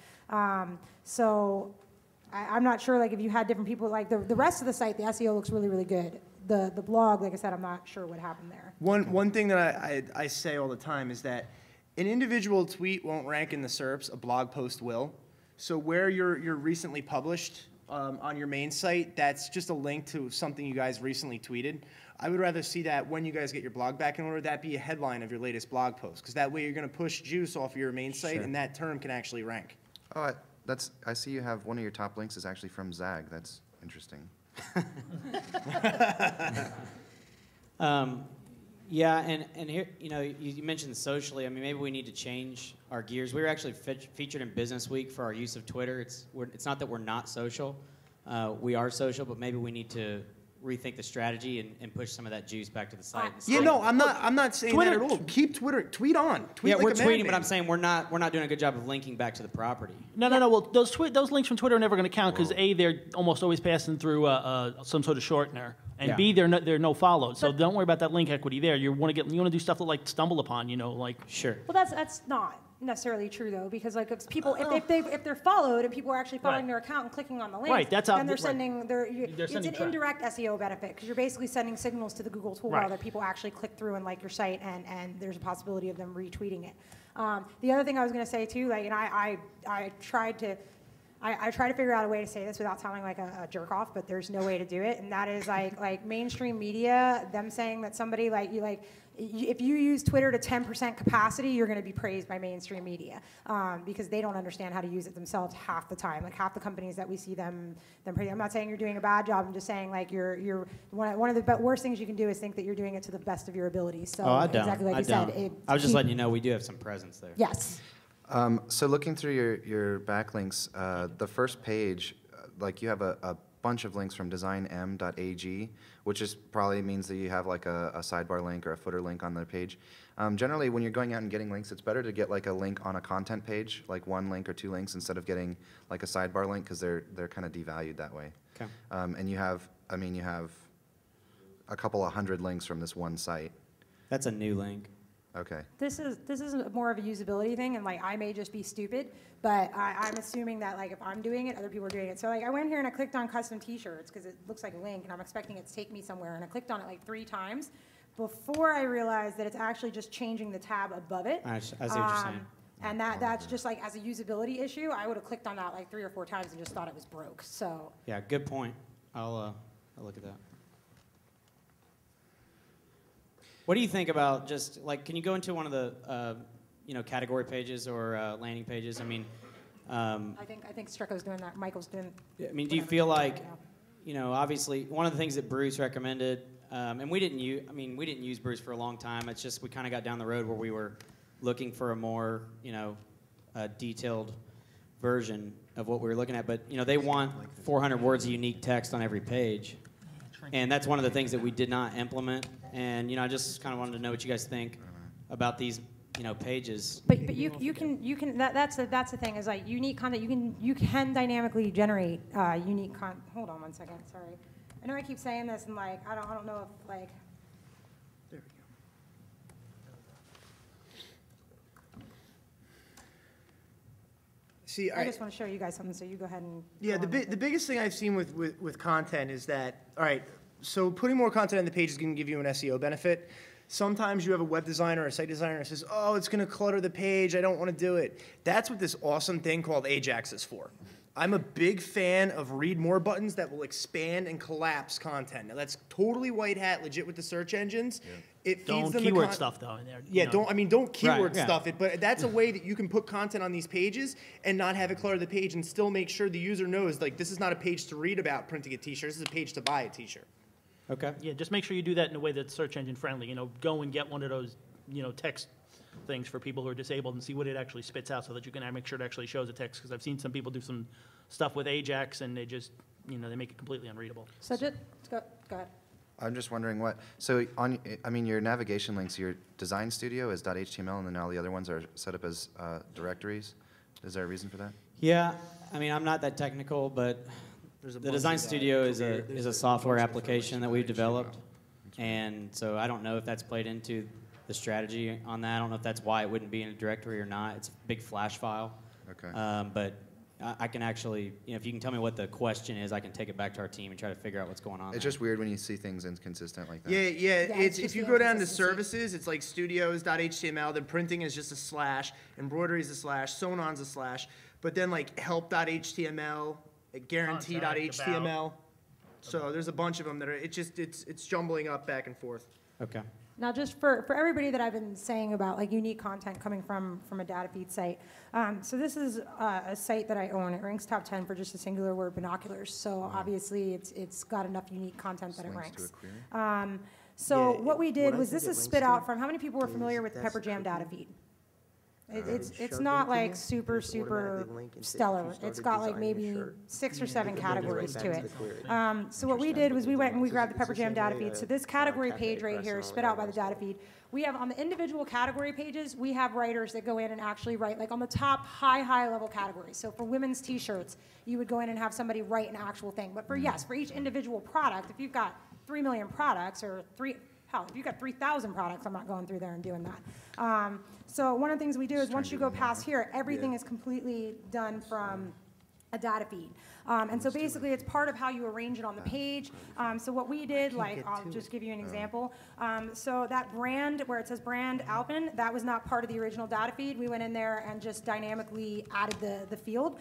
So I'm not sure like if you had different people, like the rest of the site, the SEO looks really, really good. The blog, like I said, I'm not sure what happened there. One thing that I say all the time is that an individual tweet won't rank in the SERPs, a blog post will. So where you're recently published on your main site, that's just a link to something you guys recently tweeted. I would rather see that when you guys get your blog back in order, that be a headline of your latest blog post, because that way you're going to push juice off of your main site, and that term can actually rank. Oh, I see you have one of your top links is actually from Zag. That's interesting. Yeah, and here, you know, you mentioned socially. I mean, maybe we need to change our gears. We were actually featured in Business Week for our use of Twitter. It's not that we're not social. We are social, but maybe we need to rethink the strategy and push some of that juice back to the site. Yeah, no, I'm not saying Twitter, that at all. Keep Twitter, tweet on. Tweet yeah, like we're a tweeting, madman. but I'm saying we're not doing a good job of linking back to the property. No. Well, those links from Twitter are never going to count because A, they're almost always passing through some sort of shortener, and Yeah. B, they're no followed. So don't worry about that link equity there. You want to do stuff that like stumble upon, you know, like. Sure. Well, that's not necessarily true though, because like if they're followed and people are actually following their account and clicking on the link, Right, that's how- then they're right. sending They're it's sending an traffic. indirect SEO benefit because you're basically sending signals to the Google toolbar Right. that people actually click through and like your site, and there's a possibility of them retweeting it. The other thing I was going to say too, like, and I tried to figure out a way to say this without sounding like a jerk off, but there's no way to do it, and that is like mainstream media, them saying that somebody if you use Twitter to 10% capacity, you're going to be praised by mainstream media because they don't understand how to use it themselves half the time. Like half the companies that we see them praise. I'm not saying you're doing a bad job. I'm just saying like you're one of the worst things you can do is think that you're doing it to the best of your ability. So I don't. exactly like I you don't. said. I was just letting you know we do have some presence there. Yes. So looking through your backlinks, the first page, like you have a bunch of links from designem.ag, which is probably means that you have like a sidebar link or a footer link on the page. Generally, when you're going out and getting links, it's better to get like a link on a content page, like one link or two links, instead of getting like a sidebar link because they're kind of devalued that way. Okay. And you have a couple of hundred links from this one site. That's a new link. Okay. This is more of a usability thing, and like I may just be stupid, but I'm assuming that like if I'm doing it, other people are doing it. So like I went here and I clicked on custom T-shirts because it looks like a link, and I'm expecting it to take me somewhere, and I clicked on it like 3 times before I realized that it's actually just changing the tab above it. I see what you're saying. And that's just like as a usability issue, I would have clicked on that like 3 or 4 times and just thought it was broke. So Yeah, good point. I'll look at that. What do you think about just like? Can you go into one of the category pages or landing pages? I mean, I think Streko's doing that. Michael's doing. I mean, do you feel like, obviously one of the things that Bruce recommended, and we didn't use Bruce for a long time. It's just we kind of got down the road where we were looking for a more detailed version of what we were looking at. But they want 400 words of unique text on every page. And that's one of the things that we did not implement. And I just kind of wanted to know what you guys think about these, pages. But you can that's the thing is like unique content. You can dynamically generate unique content. Hold on one second. Sorry, I know I keep saying this and like I don't know if like. There we go. See, I just want to show you guys something, so you go ahead and. Yeah, go on with the it. biggest thing I've seen with content is that, all right, so putting more content on the page is going to give you an SEO benefit. Sometimes you have a web designer or a site designer that says, oh, it's going to clutter the page, I don't want to do it. That's what this awesome thing called Ajax is for. I'm a big fan of read more buttons that will expand and collapse content. Now that's totally white hat, legit with the search engines. It feeds Don't them keyword the stuff though in there. Yeah, you know. don't keyword yeah. stuff it, but that's a way that you can put content on these pages and not have it clutter the page and still make sure the user knows, like, this is not a page to read about printing a t-shirt, this is a page to buy a t-shirt. Okay. Yeah, just make sure you do that in a way that's search engine friendly. You know, go and get one of those, you know, text things for people who are disabled and see what it actually spits out so that you can make sure it actually shows the text. Because I've seen some people do some stuff with Ajax and they just, you know, they make it completely unreadable. Sajid, go ahead. I'm just wondering I mean, your navigation links, your design studio is .html, and then all the other ones are set up as directories. Is there a reason for that? Yeah, I mean, I'm not that technical, but the Design Studio is a software application that we've developed, and so I don't know if that's played into the strategy on that. I don't know if that's why it wouldn't be in a directory or not. It's a big Flash file. Okay. But I can actually, you know, if you can tell me what the question is, I can take it back to our team and try to figure out what's going on. It's there. just weird when you see things inconsistent like that. Yeah, it's if just you the go down to inconsistency. services, it's like studios.html, then printing is just a slash, embroidery is a slash, sewn-on's a slash, but then like help.html, guarantee.html. So there's a bunch of them that are, it's jumbling up back and forth. Okay. Now, just for everybody that I've been saying about like unique content coming from a data feed site, so this is a site that I own. It ranks top 10 for just a singular word, binoculars. So obviously, it's got enough unique content that it Links to ranks. a query? So Yeah, what we what did I was think this it is links spit to out from how many people are is familiar with that's Pepperjam data cookie. feed? It's shoved not into like you, super just automatically link into if stellar. you It's started got like designing a maybe shirt. 6 or 7 It can bring you right categories back to to it. the query. So what we did was we went and we grabbed the It's the Pepperjam same data way feed. a So this category cafe page right here, person spit out by the always data does. feed. We have on the individual category pages, we have writers that go in and actually write, like on the top high level categories. So for women's t-shirts, you would go in and have somebody write an actual thing. But for yes, for each individual product, if you've got 3 million products or if you've got 3,000 products, I'm not going through there and doing that. So one of the things we do is once you go past here, everything is completely done from a data feed. And so basically it's part of how you arrange it on the page. So what we did, like I'll just give you an example. So that brand, where it says brand Alpen, that was not part of the original data feed. We went in there and just dynamically added the field.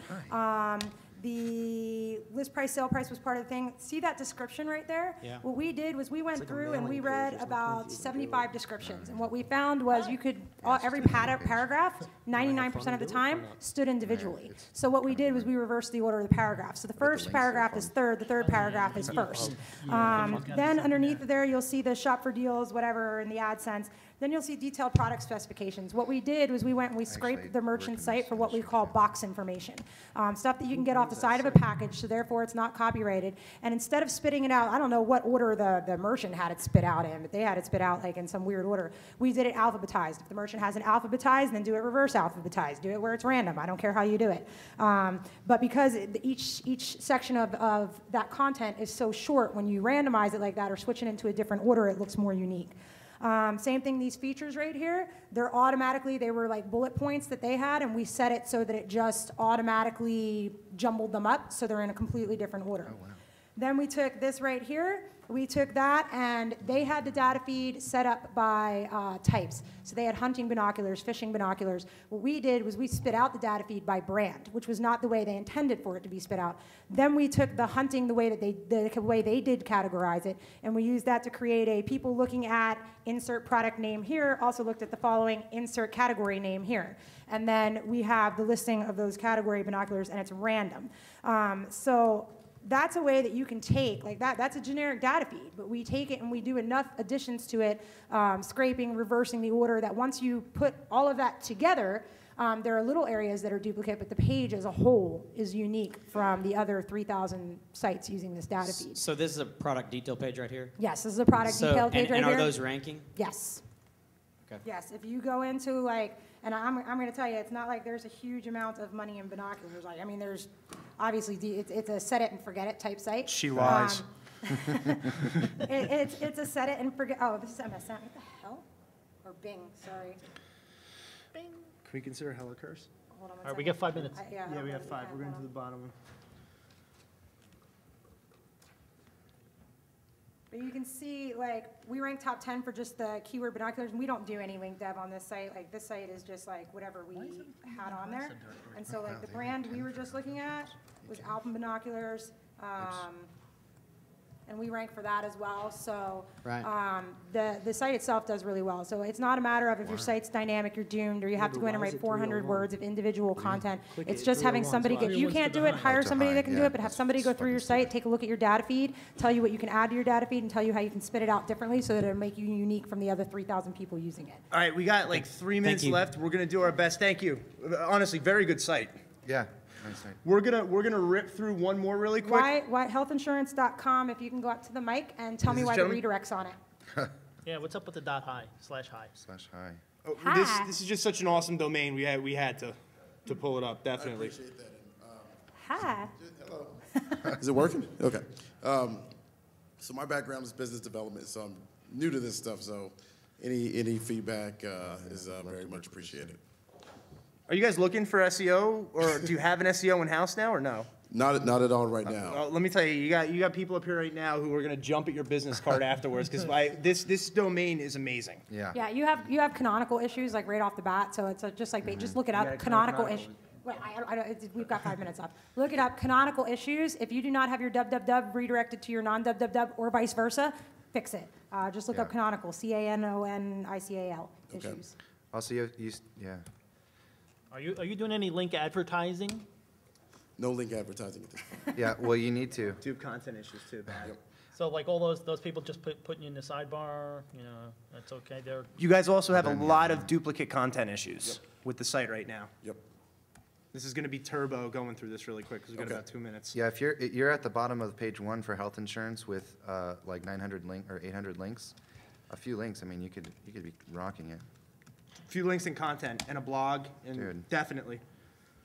The list price, sale price was part of the thing. See that description right there? Yeah. What we did was we went like a through and we mailing page. read There's no about things you can 75 descriptions. And what we found was you could, every paragraph, 99% of the time, stood individually. So what we did was we reversed the order of the paragraphs. So the first paragraph is third, the third paragraph is first. Then underneath there, you'll see the shop for deals, whatever, in the AdSense. Then you'll see detailed product specifications. What we did was we went and we scraped the merchant site for what we call box information. Stuff that you can get off the side of a package, so therefore it's not copyrighted. And instead of spitting it out, I don't know what order the merchant had it spit out in, but they had it spit out like in some weird order. We did it alphabetized. If the merchant has it alphabetized, then do it reverse alphabetized. Do it where it's random. I don't care how you do it. But because each section of that content is so short, when you randomize it like that or switch it into a different order, it looks more unique. Same thing, these features right here, they were like bullet points that they had, and we set it so that it just automatically jumbled them up, so they're in a completely different order. Oh, wow. Then we took this right here, we took that, and they had the data feed set up by types. So they had hunting binoculars, fishing binoculars. What we did was we spit out the data feed by brand, which was not the way they intended for it to be spit out. Then we took the hunting the way they did categorize it, and we used that to create a people looking at insert product name here, also looked at the following insert category name here. And then we have the listing of those category binoculars, and it's random. So that's a way that you can take, like that's a generic data feed, but we take it and we do enough additions to it, scraping, reversing the order, that once you put all of that together, there are little areas that are duplicate, but the page as a whole is unique from the other 3,000 sites using this data feed. So this is a product detail page right here? Yes, this is a product detail page right and here. are those ranking? Yes. Okay. Yes, if you go into like, and I'm going to tell you, it's not like there's a huge amount of money in binoculars. Like, I mean, there's obviously, it's a set it and forget it type site. She lies. It's a set it and forget, oh, this is MSN, what the hell? Or Bing, sorry. Can we consider hell a curse? hold on one All right, we second. got 5 minutes. Yeah, Yeah, we have okay, 5. We're going to hold the bottom. But you can see, like, we rank top 10 for just the keyword binoculars, and we don't do any link dev on this site. Like, this site is just like whatever we had on there. And so, like, the brand we were just looking at was Alpen Binoculars, and we rank for that as well. So, Right. the site itself does really well. So it's not a matter of if your site's dynamic, you're doomed, or you have to go in and write 400 words of individual content. It's just having somebody, if you can't do it, hire somebody that can do it, but have somebody go through your site, take a look at your data feed, tell you what you can add to your data feed, and tell you how you can spit it out differently so that it'll make you unique from the other 3,000 people using it. All right, we got like 3 minutes you. left. We're going to do our best. Thank you. Honestly, very good site. Yeah, nice site. We're gonna rip through one more really quick. Healthinsurance.com, if you can go up to the mic and tell me This why the gentleman? redirect's on it. Yeah, what's up with the .hi/hi? Slash hi. Oh, Hi. this is just such an awesome domain. We had to pull it up, definitely. Hi. Is it working? Okay. So my background is business development, so I'm new to this stuff. So any feedback is very much appreciated. Are you guys looking for SEO, or do you have an SEO in house now, or no? Not at all right now. Well, let me tell you, you got people up here right now who are gonna jump at your business card afterwards because this domain is amazing. Yeah. Yeah, you have canonical issues like right off the bat, so it's just like just look it up. gotta Canonical canonical. issues. Wait, we've got 5 minutes left. Look it up. Canonical issues. If you do not have your www redirected to your non-www or vice versa, fix it. Just look up Yeah. canonical. CANONICAL Okay. issues. Also, yeah. Are you doing any link advertising? No link advertising at this point. Yeah, well, you need to. Do content issues too, bad. So like all those people just putting you in the sidebar, that's okay. They're You guys also have a Then, yeah. lot of duplicate content issues with the site right now. Yep. This is gonna be turbo going through this really quick because we've got Okay. about 2 minutes. Yeah, if you're at the bottom of page 1 for health insurance with like 900 or 800 links, a few links. I mean, you could be rocking it. A few links and content and a blog, and Dude. definitely.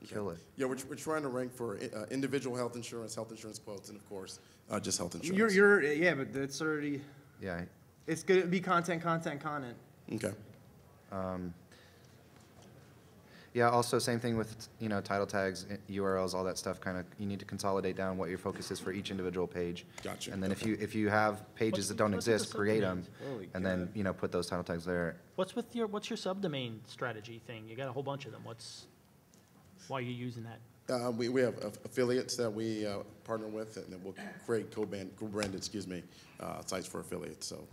Kill it. Yeah, we're trying to rank for individual health insurance quotes, and of course, just health insurance. Yeah, but that's already. Yeah. It's gonna be content. Okay. Yeah, also same thing with, title tags, URLs, all that stuff, kind of, you need to consolidate down what your focus is for each individual page. Gotcha. And then Okay. if you have pages that don't what's with the exist, create them, Holy and then, put those title tags there. what's your subdomain strategy thing? You got a whole bunch of them. Why are you using that? We have affiliates that we partner with, and then we'll create co-branded, sites for affiliates. So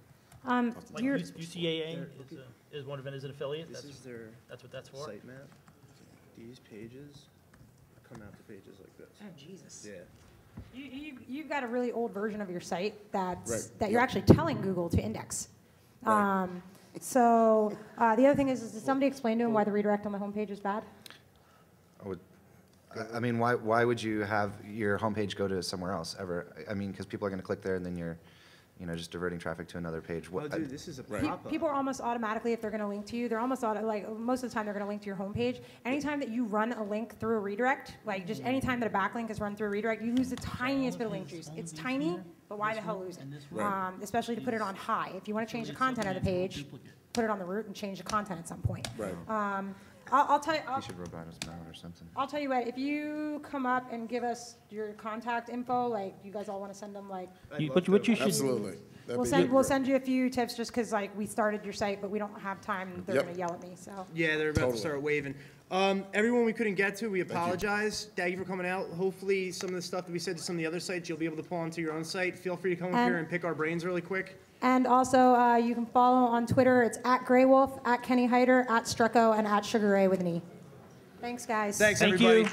Like You're- UCAA is one of it, is an affiliate? their That's what that's for? site map. These pages come out to pages like this. Oh, Jesus. Yeah. You've got a really old version of your site Right. that you're actually telling Google to index. Right. So the other thing is did somebody explain to him why the redirect on the homepage is bad? I mean, why would you have your homepage go to somewhere else ever? I mean, because people are going to click there, and then you're, just diverting traffic to another page. Oh, dude, this is a Right. pop-up. People are almost automatically, if they're going to link to you, they're almost most of the time they're going to link to your homepage. Anytime that you run a link through a redirect, like just anytime that a backlink is run through a redirect, you lose the tiniest bit of link juice. It's tiny, but why the hell lose it? Right. Especially to put it on high. If you want to change the content of the page, put it on the root and change the content at some point. right. I'll tell you. You should robot us out or something. I'll tell you what. If you come up and give us your contact info, like you guys all want to send them, like What you should Absolutely. That'd be we'll great. send you a few tips just because like we started your site, but we don't have time. They're Yep. gonna yell at me. So Yeah, they're about Totally. to start waving. Everyone we couldn't get to, we apologize. Thank you for coming out. Hopefully some of the stuff that we said to some of the other sites, you'll be able to pull onto your own site. Feel free to come up And- here and pick our brains really quick. and also you can follow on Twitter. It's @GrayWolf, @Kenny Hyder, @Streko, and @Sugarrae with an E. Thanks, guys. Thanks, Thank everybody. you.